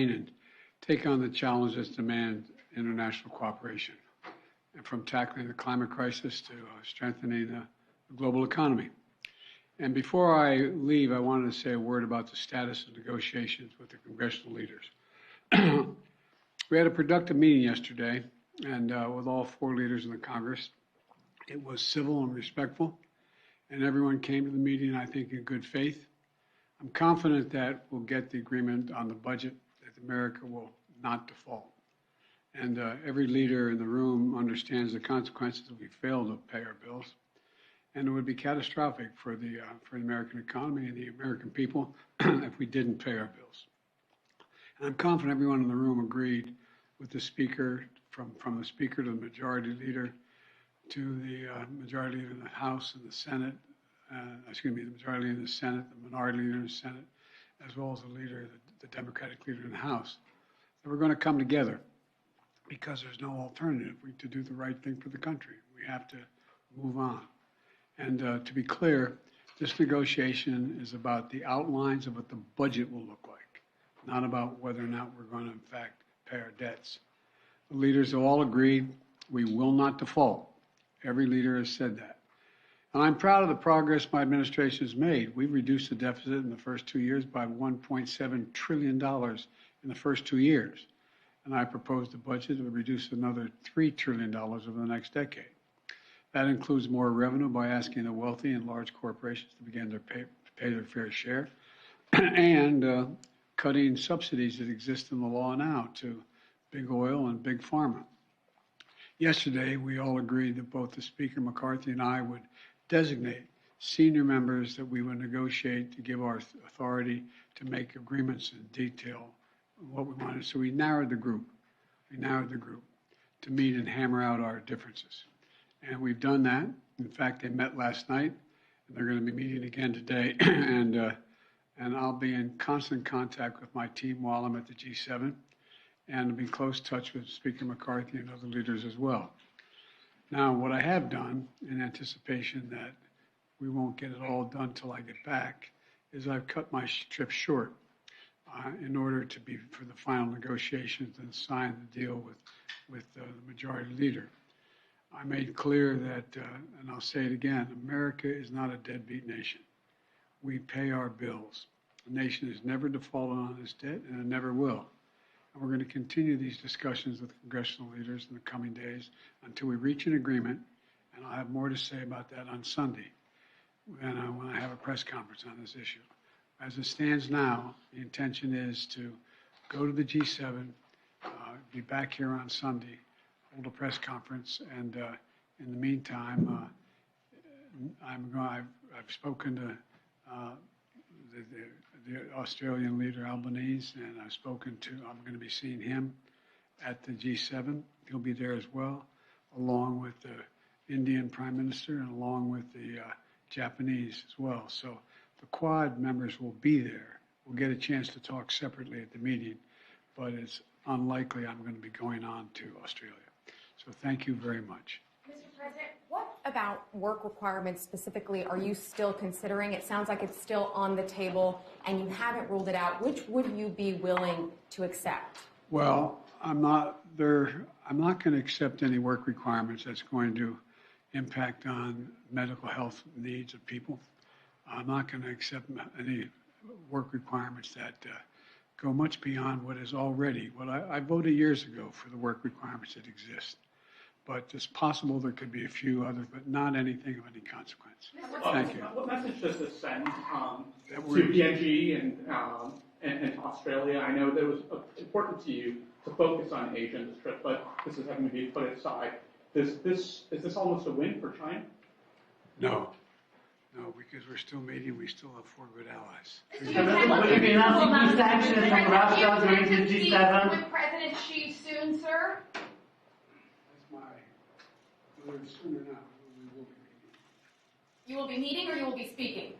and take on the challenges that demand international cooperation, and from tackling the climate crisis to strengthening the global economy. And before I leave, I wanted to say a word about the status of negotiations with the congressional leaders. We had a productive meeting yesterday, and with all four leaders in the Congress. It was civil and respectful, and everyone came to the meeting, I think, in good faith. I'm confident that we'll get the agreement on the budget, that America will not default. And every leader in the room understands the consequences if we fail to pay our bills. And it would be catastrophic for the American economy and the American people if we didn't pay our bills. And I'm confident everyone in the room agreed with the speaker, from the speaker to the majority leader, to the majority leader in the House and the Senate, the majority leader in the Senate, the minority leader in the Senate, as well as the leader, the Democratic leader in the House, that we're going to come together because there's no alternative to do the right thing for the country. We have to move on. And to be clear, this negotiation is about the outlines of what the budget will look like, not about whether or not we're going to, in fact, pay our debts. The leaders have all agreed we will not default. Every leader has said that. And I'm proud of the progress my administration has made. We've reduced the deficit in the first 2 years by $1.7 trillion in the first 2 years. And I proposed a budget that would reduce another $3 trillion over the next decade. That includes more revenue by asking the wealthy and large corporations to begin to pay their fair share, and cutting subsidies that exist in the law now to big oil and big pharma. Yesterday, we all agreed that both the Speaker McCarthy and I would designate senior members that we would negotiate to give our authority to make agreements in detail what we wanted. So we narrowed the group. To meet and hammer out our differences. And we've done that. In fact, they met last night, and they're going to be meeting again today. And I'll be in constant contact with my team while I'm at the G7, and be in close touch with Speaker McCarthy and other leaders as well. Now, what I have done, in anticipation that we won't get it all done till I get back, is I've cut my trip short in order to be for the final negotiations and sign the deal with the majority leader. I made clear that, and I'll say it again, America is not a deadbeat nation. We pay our bills. The nation has never defaulted on its debt, and it never will. And we're going to continue these discussions with congressional leaders in the coming days until we reach an agreement, and I'll have more to say about that on Sunday when I have a press conference on this issue. As it stands now, the intention is to go to the G7, be back here on Sunday, hold a press conference, and in the meantime, I've spoken to the Australian leader Albanese, and I'm going to be seeing him at the G7. He'll be there as well, along with the Indian Prime Minister and along with the Japanese as well. So the Quad members will be there. We'll get a chance to talk separately at the meeting, but it's unlikely I'm going to be going on to Australia. So thank you very much. Mr. President, what about work requirements specifically are you still considering? It sounds like it's still on the table and you haven't ruled it out. Which would you be willing to accept? Well, I'm not going to accept any work requirements that's going to impact on medical health needs of people. I'm not going to accept any work requirements that go much beyond what is already. I voted years ago for the work requirements that exist. But it's possible there could be a few others, but not anything of any consequence. Thank you. What message does this send to PNG and to Australia? I know that it was important to you to focus on Asia in this trip, but this is having to be put aside. Is this almost a win for China? No, because we're still meeting. We still have four good allies. Will you be announcing sanctions from Russia during the G7? With President Xi soon, sir? Whether it's soon or not, we will be meeting. You will be meeting or you will be speaking?